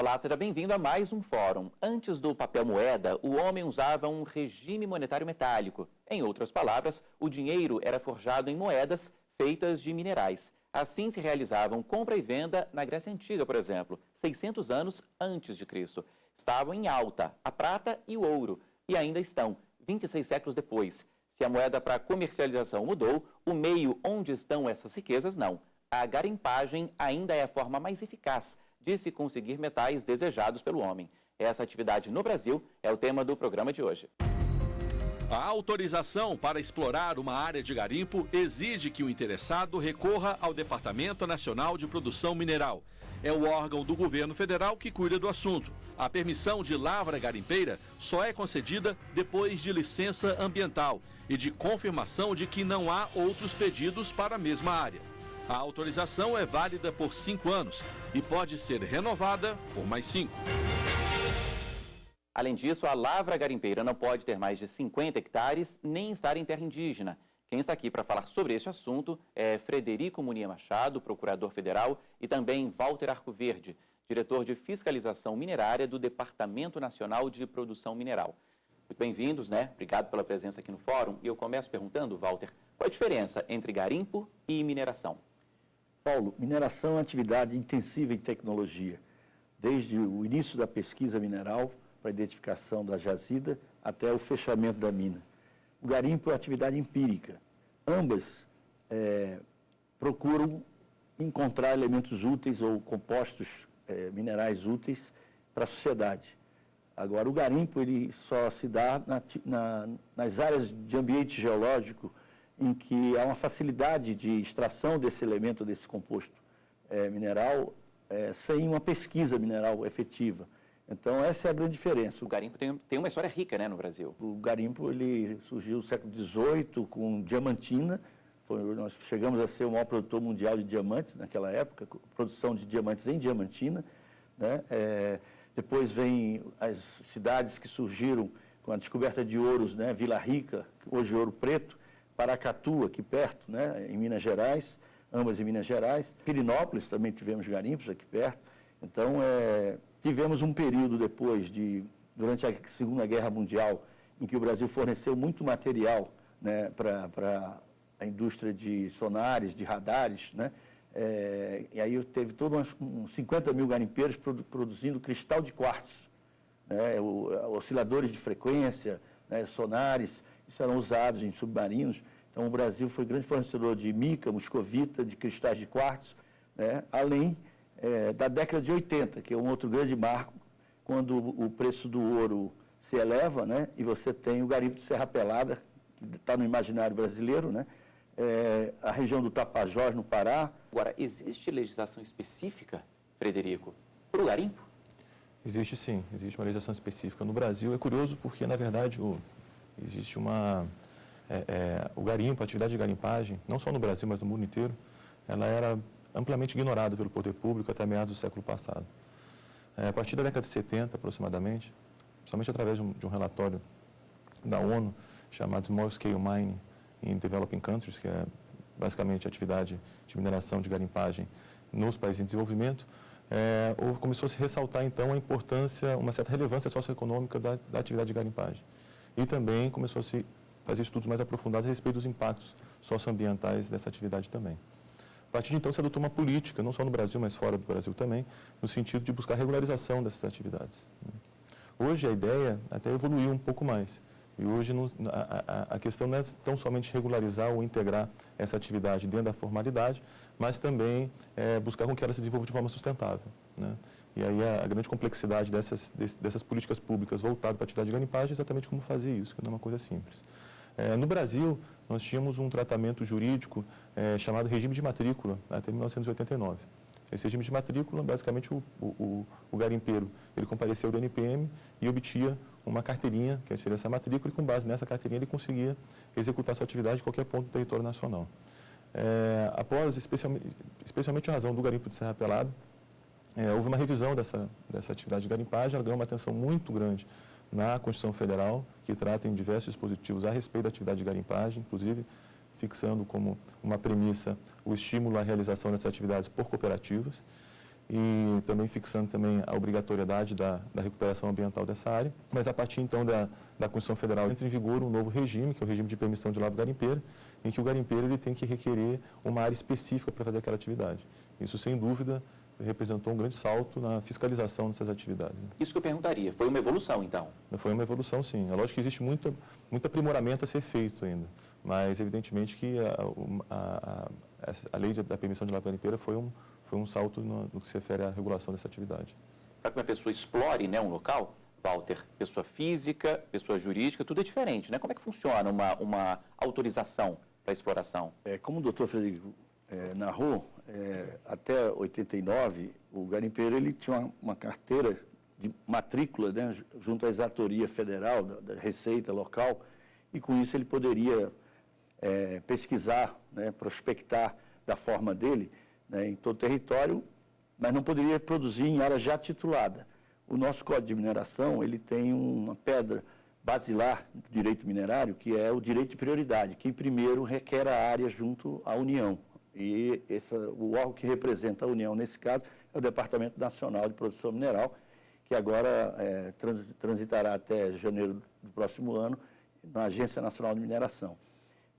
Olá, seja bem-vindo a mais um fórum. Antes do papel moeda, o homem usava um regime monetário metálico. Em outras palavras, o dinheiro era forjado em moedas feitas de minerais. Assim se realizavam compra e venda na Grécia Antiga, por exemplo, 600 anos antes de Cristo. Estavam em alta a prata e o ouro, e ainda estão, 26 séculos depois. Se a moeda para comercialização mudou, o meio onde estão essas riquezas não. A garimpagem ainda é a forma mais eficaz de se conseguir metais desejados pelo homem. Essa atividade no Brasil é o tema do programa de hoje. A autorização para explorar uma área de garimpo exige que o interessado recorra ao Departamento Nacional de Produção Mineral. É o órgão do governo federal que cuida do assunto. A permissão de lavra garimpeira só é concedida depois de licença ambiental e de confirmação de que não há outros pedidos para a mesma área. A autorização é válida por 5 anos e pode ser renovada por mais 5. Além disso, a lavra garimpeira não pode ter mais de 50 hectares nem estar em terra indígena. Quem está aqui para falar sobre este assunto é Frederico Munir Machado, procurador federal, e também Walter Arcoverde, diretor de fiscalização minerária do Departamento Nacional de Produção Mineral. Muito bem-vindos, né? Obrigado pela presença aqui no fórum. E eu começo perguntando, Walter, qual a diferença entre garimpo e mineração? Paulo, mineração é uma atividade intensiva em tecnologia, desde o início da pesquisa mineral para a identificação da jazida até o fechamento da mina. O garimpo é uma atividade empírica. Ambas procuram encontrar elementos úteis ou compostos minerais úteis para a sociedade. Agora, o garimpo ele só se dá nas áreas de ambiente geológico em que há uma facilidade de extração desse elemento, desse composto mineral, sem uma pesquisa mineral efetiva. Então, essa é a grande diferença. O garimpo tem uma história rica, né, no Brasil. O garimpo ele surgiu no século XVIII com Diamantina. Nós chegamos a ser o maior produtor mundial de diamantes naquela época, produção de diamantes em Diamantina, né? Depois vem as cidades que surgiram com a descoberta de ouros, né? Vila Rica, hoje Ouro Preto, Paracatu, aqui perto, né, em Minas Gerais, ambas em Minas Gerais. Pirinópolis também tivemos garimpos aqui perto. Então, tivemos um período depois, durante a Segunda Guerra Mundial, em que o Brasil forneceu muito material, né, para a indústria de sonares, de radares, né? E aí teve todos uns 50 mil garimpeiros produzindo cristal de quartzo, né, osciladores de frequência, né, sonares. Isso eram usados em submarinos. Então, o Brasil foi grande fornecedor de mica, moscovita, de cristais de quartzo, né? Além da década de 80, que é um outro grande marco, quando o preço do ouro se eleva, né? E você tem o garimpo de Serra Pelada, que está no imaginário brasileiro, né? A região do Tapajós, no Pará. Agora, existe legislação específica, Frederico, para o garimpo? Existe sim, existe uma legislação específica. No Brasil é curioso porque, na verdade, existe o garimpo, a atividade de garimpagem, não só no Brasil, mas no mundo inteiro, ela era amplamente ignorada pelo poder público até meados do século passado. A partir da década de 70, aproximadamente, somente através de um relatório da ONU, chamado Small Scale Mining in Developing Countries, que é basicamente a atividade de mineração de garimpagem nos países em desenvolvimento, começou a se ressaltar, então, a importância, uma certa relevância socioeconômica da atividade de garimpagem. E também começou a se fazer estudos mais aprofundados a respeito dos impactos socioambientais dessa atividade também. A partir de então se adotou uma política, não só no Brasil, mas fora do Brasil também, no sentido de buscar regularização dessas atividades. Hoje a ideia até evoluiu um pouco mais. E hoje a questão não é tão somente regularizar ou integrar essa atividade dentro da formalidade, mas também buscar com que ela se desenvolva de forma sustentável, né? E aí a grande complexidade dessas políticas públicas voltadas para a atividade de garimpagem é exatamente como fazer isso, que não é uma coisa simples. No Brasil, nós tínhamos um tratamento jurídico chamado regime de matrícula até 1989. Esse regime de matrícula, basicamente, o garimpeiro, ele comparecia ao DNPM e obtia uma carteirinha, que seria essa matrícula, e com base nessa carteirinha ele conseguia executar sua atividade em qualquer ponto do território nacional. Após, especialmente a razão do garimpo de Serra Pelada, houve uma revisão dessa atividade de garimpagem, ela ganhou uma atenção muito grande na Constituição Federal, que trata em diversos dispositivos a respeito da atividade de garimpagem, inclusive fixando como uma premissa o estímulo à realização dessas atividades por cooperativas. e também fixando também a obrigatoriedade da recuperação ambiental dessa área. Mas a partir então da Constituição Federal entra em vigor um novo regime, que é o regime de permissão de lavra garimpeira, em que o garimpeiro ele tem que requerer uma área específica para fazer aquela atividade. Isso, sem dúvida, representou um grande salto na fiscalização dessas atividades. Isso que eu perguntaria, foi uma evolução então? Foi uma evolução, sim. É lógico que existe muito aprimoramento a ser feito ainda, mas evidentemente que a lei da permissão de lavra garimpeira foi um salto no que se refere à regulação dessa atividade. Para que uma pessoa explore, né, um local, Walter, pessoa física, pessoa jurídica, tudo é diferente, né? Como é que funciona uma autorização para exploração? Como o doutor Frederico narrou, até 89, o garimpeiro ele tinha uma carteira de matrícula, né, junto à Exatoria Federal, da Receita local, e com isso ele poderia pesquisar, né, prospectar da forma dele, né, em todo o território, mas não poderia produzir em área já titulada. O nosso Código de Mineração, ele tem uma pedra basilar do direito minerário, que é o direito de prioridade. Quem primeiro requer a área junto à União. E o órgão que representa a União, nesse caso, é o Departamento Nacional de Produção Mineral, que agora transitará até janeiro do próximo ano na Agência Nacional de Mineração.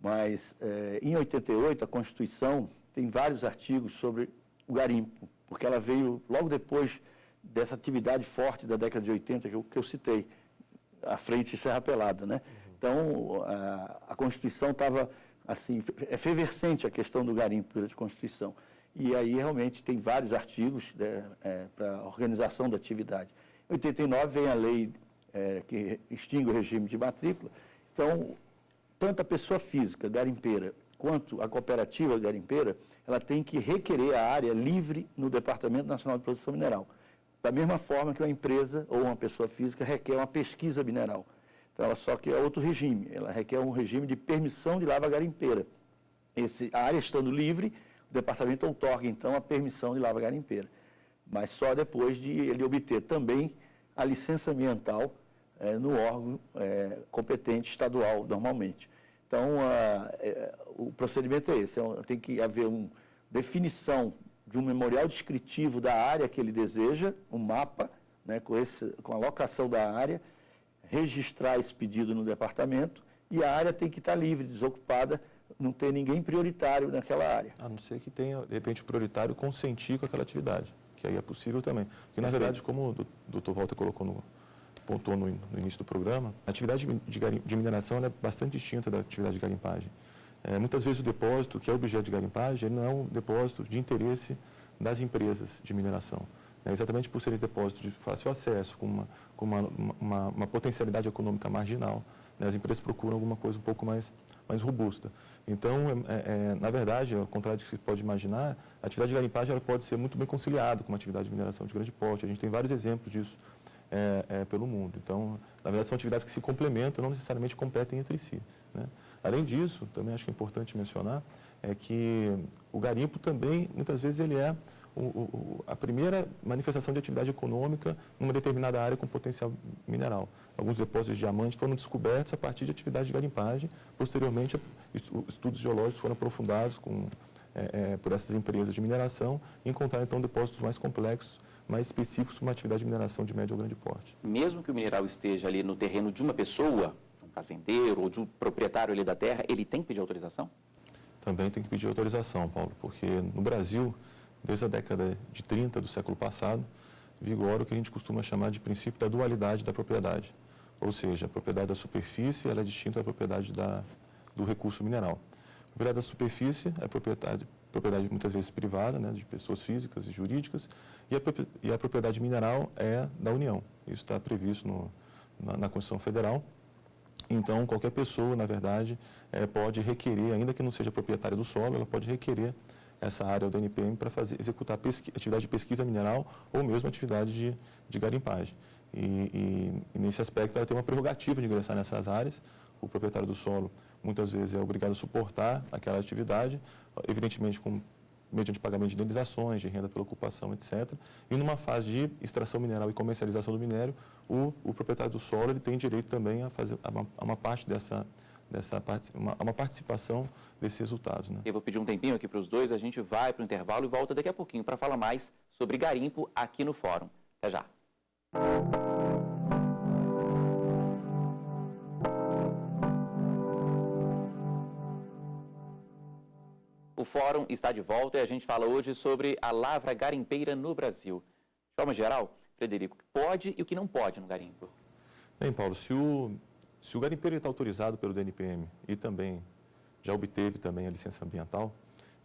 Mas, em 88, a Constituição tem vários artigos sobre o garimpo, porque ela veio logo depois dessa atividade forte da década de 80 que eu citei, à frente de Serra Pelada, né? Então, a Constituição estava, assim, efervescente a questão do garimpo pela Constituição. E aí, realmente, tem vários artigos, né, para a organização da atividade. Em 89 vem a lei que extingue o regime de matrícula. Então, tanto a pessoa física, garimpeira, quanto a cooperativa garimpeira, ela tem que requerer a área livre no Departamento Nacional de Produção Mineral. Da mesma forma que uma empresa ou uma pessoa física requer uma pesquisa mineral. Então, ela só quer outro regime, ela requer um regime de permissão de lavra garimpeira. A área estando livre, o departamento outorga, então, a permissão de lavra garimpeira. Mas só depois de ele obter também a licença ambiental no órgão competente estadual, normalmente. Então, o procedimento é esse, tem que haver uma definição de um memorial descritivo da área que ele deseja, um mapa, né, com a locação da área, registrar esse pedido no departamento e a área tem que estar livre, desocupada, não ter ninguém prioritário naquela área. A não ser que tenha, de repente, o prioritário consentir com aquela atividade, que aí é possível também. Porque, na verdade, como o doutor Walter pontuou no início do programa, a atividade de mineração é bastante distinta da atividade de garimpagem. Muitas vezes o depósito, que é objeto de garimpagem, ele não é um depósito de interesse das empresas de mineração. Exatamente por ser depósito de fácil acesso, com uma potencialidade econômica marginal, as empresas procuram alguma coisa um pouco mais robusta. Então, na verdade, ao contrário do que se pode imaginar, a atividade de garimpagem ela pode ser muito bem conciliada com uma atividade de mineração de grande porte. A gente tem vários exemplos disso pelo mundo. Então, na verdade, são atividades que se complementam, não necessariamente competem entre si, né? Além disso, também acho que é importante mencionar, que o garimpo também, muitas vezes, ele é a primeira manifestação de atividade econômica numa determinada área com potencial mineral. Alguns depósitos de diamantes foram descobertos a partir de atividade de garimpagem. Posteriormente, estudos geológicos foram aprofundados por essas empresas de mineração e encontraram, então, depósitos mais complexos, mais específicos para uma atividade de mineração de médio ou grande porte. Mesmo que o mineral esteja ali no terreno de uma pessoa, de um fazendeiro ou de um proprietário ali da terra, ele tem que pedir autorização? Também tem que pedir autorização, Paulo, porque no Brasil, desde a década de 30 do século passado, vigora o que a gente costuma chamar de princípio da dualidade da propriedade. Ou seja, a propriedade da superfície ela é distinta da propriedade do recurso mineral. A propriedade da superfície é propriedade muitas vezes privada, né, de pessoas físicas e jurídicas, e a propriedade mineral é da União. Isso está previsto na Constituição Federal. Então, qualquer pessoa, na verdade, pode requerer, ainda que não seja proprietária do solo, ela pode requerer essa área do NPM para executar atividade de pesquisa mineral ou mesmo atividade de garimpagem. E nesse aspecto, ela tem uma prerrogativa de ingressar nessas áreas. O proprietário do solo, muitas vezes, é obrigado a suportar aquela atividade, evidentemente, mediante pagamento de indenizações, de renda pela ocupação, etc. E numa fase de extração mineral e comercialização do minério, o proprietário do solo ele tem direito também a fazer uma parte uma participação desses resultados, né? Eu vou pedir um tempinho aqui para os dois, a gente vai para o intervalo e volta daqui a pouquinho para falar mais sobre garimpo aqui no Fórum. Até já! O Fórum está de volta e a gente fala hoje sobre a lavra garimpeira no Brasil. De forma geral, Frederico, o que pode e o que não pode no garimpo? Bem, Paulo, se o garimpeiro está autorizado pelo DNPM e também já obteve também a licença ambiental,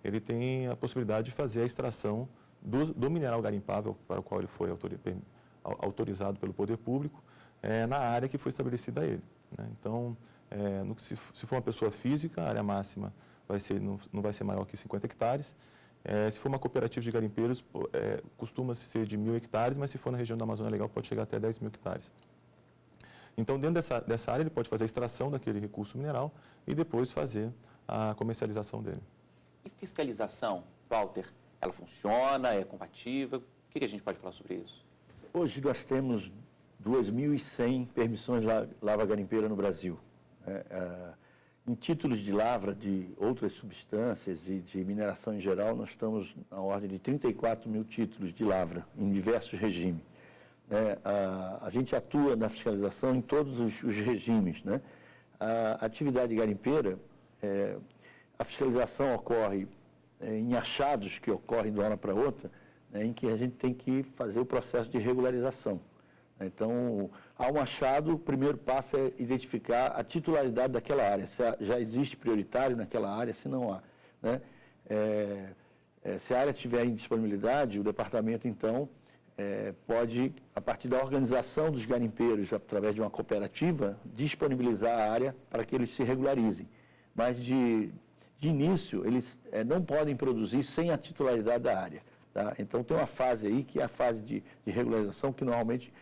ele tem a possibilidade de fazer a extração do mineral garimpável para o qual ele foi autorizado pelo poder público na área que foi estabelecida a ele, né? Então, se for uma pessoa física, a área máxima não vai ser maior que 50 hectares. Se for uma cooperativa de garimpeiros, costuma-se ser de 1.000 hectares, mas se for na região da Amazônia Legal, pode chegar até 10.000 hectares. Então, dentro dessa área, ele pode fazer a extração daquele recurso mineral e depois fazer a comercialização dele. E fiscalização, Walter, ela funciona, é compatível? O que a gente pode falar sobre isso? Hoje nós temos 2.100 permissões de lavra garimpeira no Brasil. Em títulos de lavra de outras substâncias e de mineração em geral, nós estamos na ordem de 34.000 títulos de lavra em diversos regimes. A gente atua na fiscalização em todos os regimes, né? A atividade garimpeira, a fiscalização ocorre em achados que ocorrem de uma hora para outra, né, em que a gente tem que fazer o processo de regularização. Então, há um achado, o primeiro passo é identificar a titularidade daquela área, se já existe prioritário naquela área, se não há, né? Se a área tiver em disponibilidade, o departamento, então, pode, a partir da organização dos garimpeiros, através de uma cooperativa, disponibilizar a área para que eles se regularizem. Mas, de início, eles não podem produzir sem a titularidade da área, tá? Então, tem uma fase aí, que é a fase de regularização, que normalmente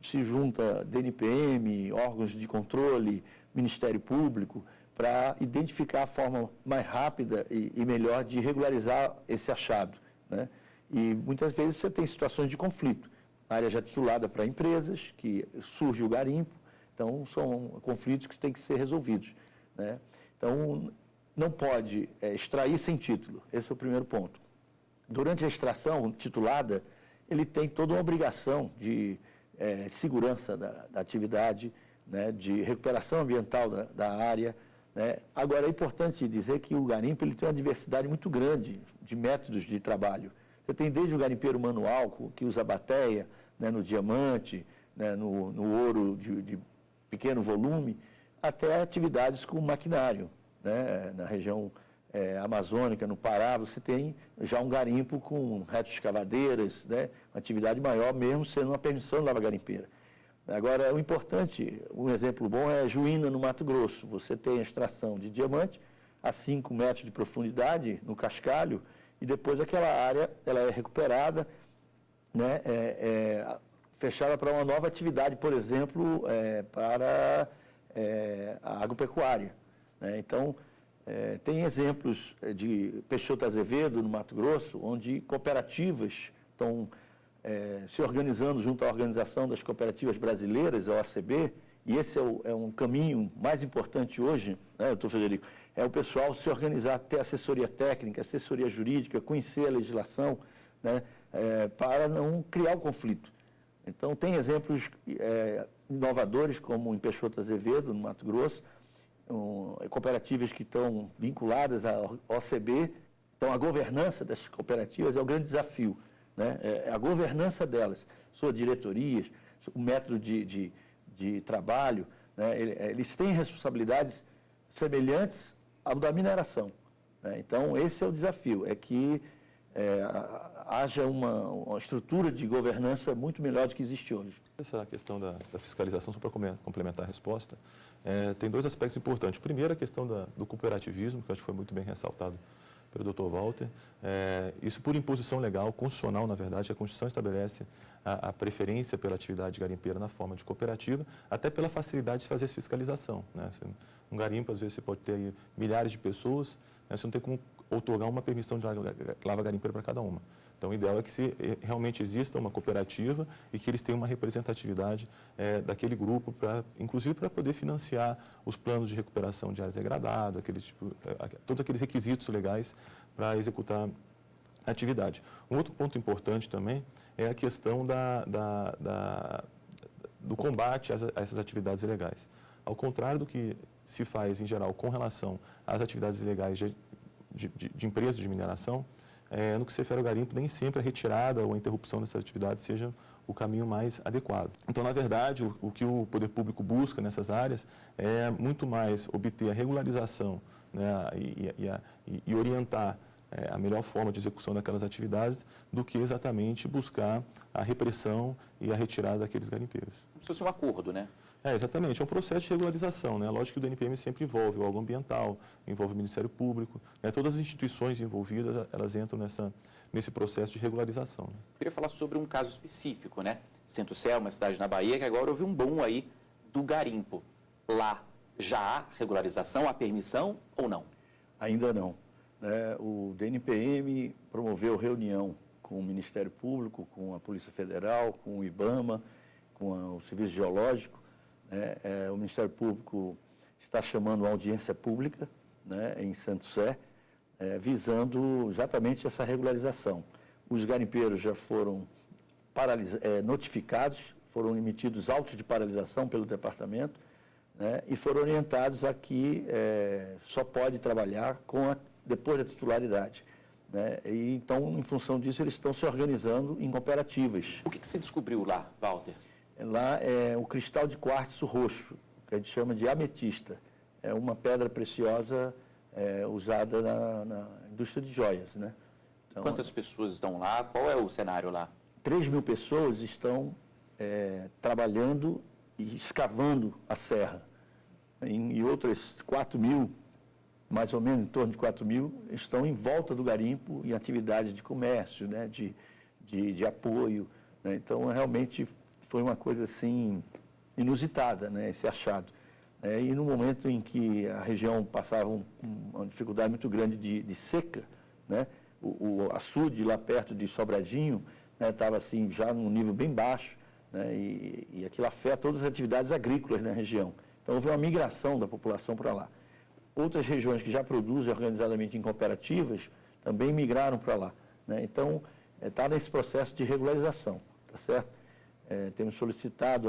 se junta DNPM, órgãos de controle, Ministério Público, para identificar a forma mais rápida e melhor de regularizar esse achado, né? E muitas vezes você tem situações de conflito. A área já titulada para empresas, que surge o garimpo, então são conflitos que têm que ser resolvidos, né? Então, não pode extrair sem título, esse é o primeiro ponto. Durante a extração titulada, ele tem toda uma obrigação de segurança da atividade, né, de recuperação ambiental da área, né? Agora, é importante dizer que o garimpo ele tem uma diversidade muito grande de métodos de trabalho. Você tem desde o garimpeiro manual, que usa bateia, né, no diamante, né, no ouro de pequeno volume, até atividades com maquinário, né? Na região amazônica, no Pará, você tem já um garimpo com retroescavadeiras, né? Uma atividade maior, mesmo sendo uma permissão de lavra garimpeira. Agora, o importante, um exemplo bom é Juína, no Mato Grosso. Você tem a extração de diamante a 5 metros de profundidade no cascalho e depois aquela área ela é recuperada, né? Fechada para uma nova atividade, por exemplo, para a agropecuária, né? Então, tem exemplos de Peixoto Azevedo, no Mato Grosso, onde cooperativas estão se organizando junto à Organização das Cooperativas Brasileiras, a OCB, e esse é um caminho mais importante hoje, né, doutor Frederico, é o pessoal se organizar, ter assessoria técnica, assessoria jurídica, conhecer a legislação, né, para não criar o conflito. Então, tem exemplos inovadores, como em Peixoto Azevedo, no Mato Grosso, cooperativas que estão vinculadas à OCB. Então, a governança das cooperativas é o grande desafio, né? A governança delas, suas diretorias, o método de trabalho, né? Eles têm responsabilidades semelhantes ao da mineração, né? Então, esse é o desafio, é que haja uma estrutura de governança muito melhor do que existe hoje. Essa questão da fiscalização, só para complementar a resposta, tem dois aspectos importantes. Primeiro, a questão do cooperativismo, que acho que foi muito bem ressaltado pelo Dr. Walter. Isso por imposição legal, constitucional, na verdade, a Constituição estabelece a preferência pela atividade garimpeira na forma de cooperativa, até pela facilidade de fazer essa fiscalização, né? Um garimpo, às vezes, você pode ter aí milhares de pessoas, né? Você não tem como outorgar uma permissão de lavra garimpeira para cada uma. Então, o ideal é que realmente exista uma cooperativa e que eles tenham uma representatividade daquele grupo, inclusive para poder financiar os planos de recuperação de áreas degradadas, todos aqueles requisitos legais para executar a atividade. Um outro ponto importante também é a questão do combate a essas atividades ilegais. Ao contrário do que se faz, em geral, com relação às atividades ilegais de empresas de mineração, no que se refere ao garimpo, nem sempre a retirada ou a interrupção dessas atividades seja o caminho mais adequado. Então, na verdade, o que o poder público busca nessas áreas é muito mais obter a regularização, né, e orientar a melhor forma de execução daquelas atividades do que exatamente buscar a repressão e a retirada daqueles garimpeiros. Como se fosse um acordo, né? Exatamente, é um processo de regularização, né? Lógico que o DNPM sempre envolve o órgão ambiental, envolve o Ministério Público, né? Todas as instituições envolvidas, elas entram nesse processo de regularização. Né? Eu queria falar sobre um caso específico, né? Centro-Sé, uma cidade na Bahia, que agora houve um boom aí do garimpo. Lá já há regularização, há permissão ou não? Ainda não. O DNPM promoveu reunião com o Ministério Público, com a Polícia Federal, com o IBAMA, com o Serviço Geológico. O Ministério Público está chamando uma audiência pública, né, em Centro-Sé, visando exatamente essa regularização. Os garimpeiros já foram notificados, foram emitidos autos de paralisação pelo departamento, né, e foram orientados a que só pode trabalhar depois da titularidade. Né? E, então, em função disso, eles estão se organizando em cooperativas. O que se descobriu lá, Walter? Lá é o cristal de quartzo roxo, que a gente chama de ametista. É uma pedra preciosa usada na indústria de joias. Né? Então, quantas pessoas estão lá? Qual é o cenário lá? 3.000 pessoas estão trabalhando e escavando a serra. E outras 4.000, mais ou menos em torno de 4.000, estão em volta do garimpo em atividades de comércio, né? de apoio. Né? Então, realmente foi uma coisa assim inusitada, né? Esse achado. E no momento em que a região passava uma dificuldade muito grande de seca, né? O açude lá perto de Sobradinho estava assim já num nível bem baixo, né? E aquilo afeta todas as atividades agrícolas na região. Então houve uma migração da população para lá. Outras regiões que já produzem organizadamente em cooperativas também migraram para lá. Né? Então está nesse processo de regularização, tá certo? Temos solicitado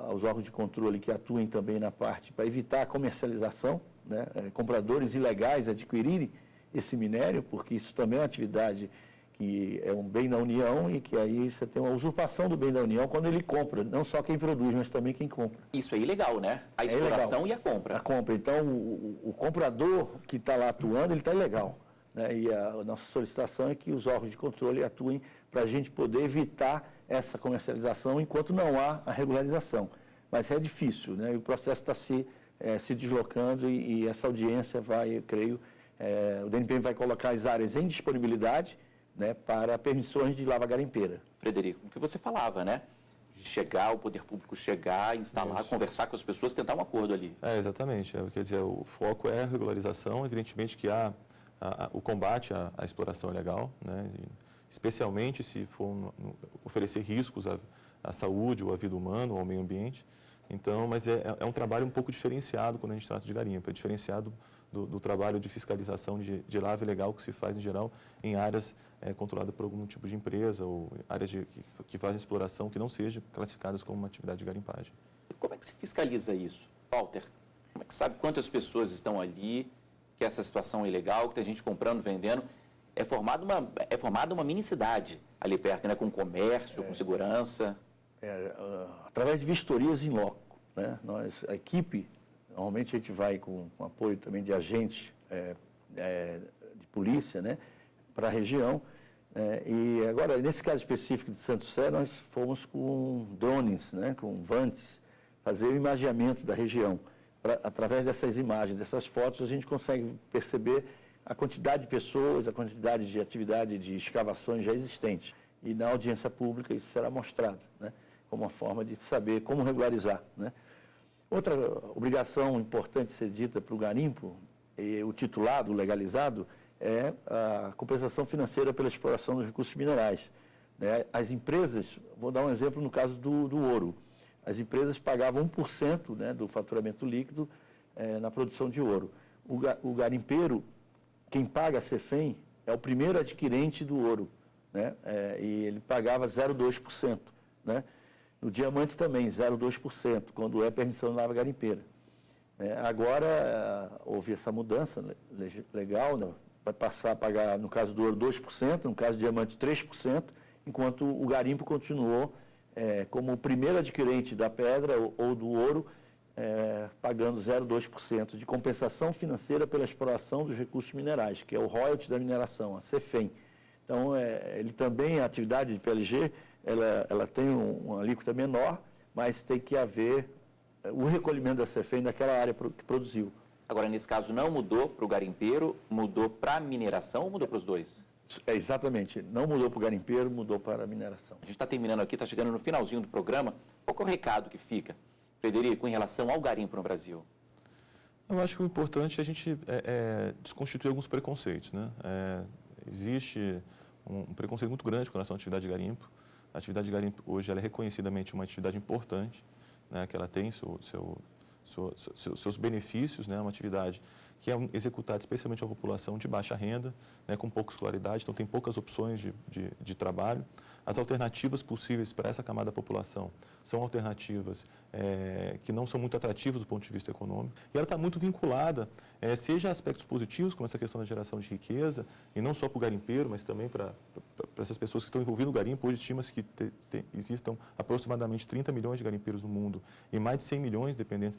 aos órgãos de controle que atuem também na parte para evitar a comercialização, né? Compradores ilegais adquirirem esse minério, porque isso também é uma atividade que é um bem da União e que aí você tem uma usurpação do bem da União quando ele compra, não só quem produz, mas também quem compra. Isso é ilegal, né? A exploração e a compra. A compra. Então, o comprador que está lá atuando, ele está ilegal. Né? E a nossa solicitação é que os órgãos de controle atuem para a gente poder evitar essa comercialização enquanto não há a regularização. Mas é difícil, né? E o processo está se deslocando e essa audiência vai, eu creio, o DNPM vai colocar as áreas em disponibilidade, né, para permissões de lava garimpeira. Frederico, o que você falava, né? De chegar, o poder público chegar, instalar, conversar com as pessoas, tentar um acordo ali. Exatamente. Quer dizer, o foco é a regularização, evidentemente que há o combate à exploração ilegal, né? Especialmente se for oferecer riscos à saúde ou à vida humana ou ao meio ambiente. Então, mas é um trabalho um pouco diferenciado quando a gente trata de garimpo, é diferenciado do trabalho de fiscalização de lava ilegal que se faz, em geral, em áreas controladas por algum tipo de empresa ou áreas que fazem exploração que não sejam classificadas como uma atividade de garimpagem. Como é que se fiscaliza isso, Walter? Como é que sabe quantas pessoas estão ali, que essa situação é ilegal, que tem gente comprando, vendendo? É formada uma mini cidade ali perto, né? Com comércio, com segurança. Através de vistorias em loco, né? A equipe, normalmente a gente vai com apoio também de agentes de polícia, né? Para a região. E agora, nesse caso específico de Centro-Sé, nós fomos com drones, né? Com vantes, fazer o imageamento da região. Através dessas imagens, dessas fotos, a gente consegue perceber a quantidade de pessoas, a quantidade de atividade de escavações já existentes. E na audiência pública isso será mostrado, né? Como uma forma de saber como regularizar, né? Outra obrigação importante a ser dita para o garimpo, o titulado, o legalizado, é a compensação financeira pela exploração dos recursos minerais. Né? As empresas, vou dar um exemplo no caso do ouro, as empresas pagavam 1%, né, do faturamento líquido na produção de ouro. O garimpeiro, quem paga a CEFEM, é o primeiro adquirente do ouro, né? E ele pagava 0,2%. Né? No diamante também, 0,2%, quando é permissão de lavra garimpeira. Agora, houve essa mudança legal, né? Vai passar a pagar, no caso do ouro, 2%, no caso do diamante, 3%, enquanto o garimpo continuou como o primeiro adquirente da pedra ou do ouro, pagando 0,2% de compensação financeira pela exploração dos recursos minerais, que é o royalty da mineração, a CEFEM. Então, ele também, a atividade de PLG, ela tem uma alíquota menor, mas tem que haver o recolhimento da CEFEM daquela área que produziu. Agora, nesse caso, não mudou para o garimpeiro, mudou para a mineração ou mudou para os dois? Exatamente, não mudou para o garimpeiro, mudou para a mineração. A gente está terminando aqui, está chegando no finalzinho do programa. Qual é o recado que fica, Frederico, em relação ao garimpo no Brasil? Eu acho que o importante é a gente desconstituir alguns preconceitos, né? Existe um preconceito muito grande com relação à atividade de garimpo. A atividade de garimpo hoje ela é reconhecidamente uma atividade importante, né? Que ela tem seus benefícios, né? Uma atividade que é executada especialmente a população de baixa renda, né? Com pouca escolaridade, então tem poucas opções de trabalho. As alternativas possíveis para essa camada da população são alternativas que não são muito atrativas do ponto de vista econômico. E ela está muito vinculada, seja a aspectos positivos, como essa questão da geração de riqueza, e não só para o garimpeiro, mas também para essas pessoas que estão envolvidas no garimpo. Hoje estima-se que existam aproximadamente 30 milhões de garimpeiros no mundo e mais de 100 milhões dependentes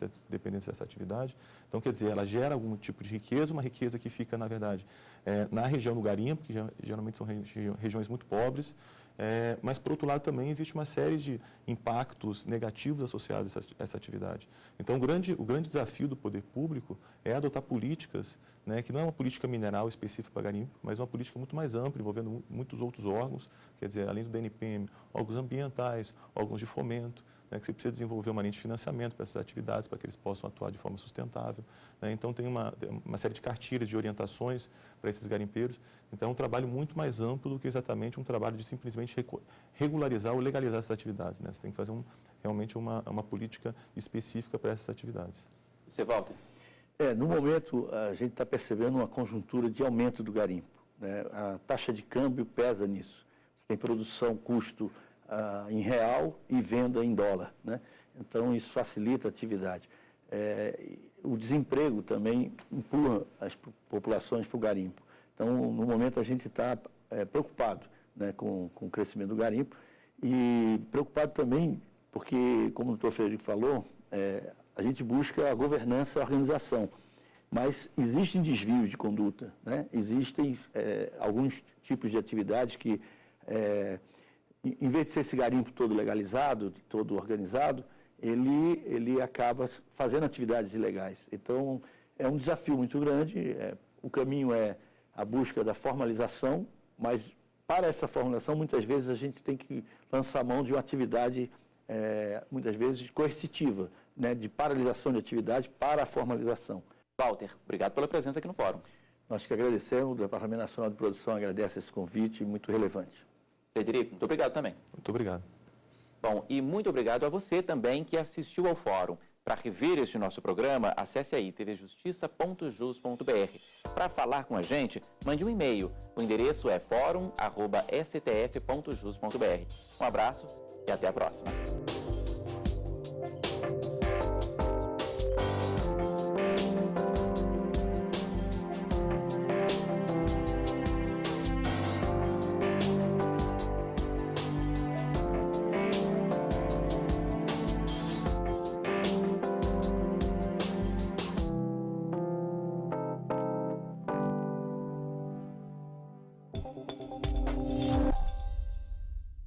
dessa atividade. Então, quer dizer, ela gera algum tipo de riqueza, uma riqueza que fica, na verdade, na região do garimpo, que geralmente são regiões muito pobres. Mas, por outro lado, também existe uma série de impactos negativos associados a essa atividade. Então, o grande desafio do poder público é adotar políticas, né, que não é uma política mineral específica para garimpo, mas uma política muito mais ampla, envolvendo muitos outros órgãos, quer dizer, além do DNPM, órgãos ambientais, órgãos de fomento, né, que você precisa desenvolver uma linha de financiamento para essas atividades, para que eles possam atuar de forma sustentável. Né? Então, tem uma série de cartilhas, de orientações para esses garimpeiros. Então, é um trabalho muito mais amplo do que exatamente um trabalho de simplesmente regularizar ou legalizar essas atividades. Né? Você tem que fazer realmente uma política específica para essas atividades. Você, Walter? No momento, a gente está percebendo uma conjuntura de aumento do garimpo. Né? A taxa de câmbio pesa nisso. Você tem produção, custo em real e venda em dólar, né? Então, isso facilita a atividade. O desemprego também empurra as populações para o garimpo. Então, no momento, a gente está preocupado, né, com o crescimento do garimpo e preocupado também porque, como o doutor Frederico falou, a gente busca a governança e a organização, mas existem desvios de conduta, né? Existem alguns tipos de atividades que em vez de ser esse garimpo todo legalizado, todo organizado, ele acaba fazendo atividades ilegais. Então, é um desafio muito grande. O caminho é a busca da formalização, mas para essa formalização, muitas vezes, a gente tem que lançar mão de uma atividade, muitas vezes, coercitiva, né, de paralisação de atividade para a formalização. Walter, obrigado pela presença aqui no Fórum. Nós que agradecemos, o Departamento Nacional de Produção agradece esse convite muito relevante. Frederico, muito obrigado também. Muito obrigado. Bom, e muito obrigado a você também que assistiu ao Fórum. Para rever este nosso programa, acesse aí tvjustiça.jus.br. Para falar com a gente, mande um e-mail. O endereço é forum@stf.jus.br. Um abraço e até a próxima.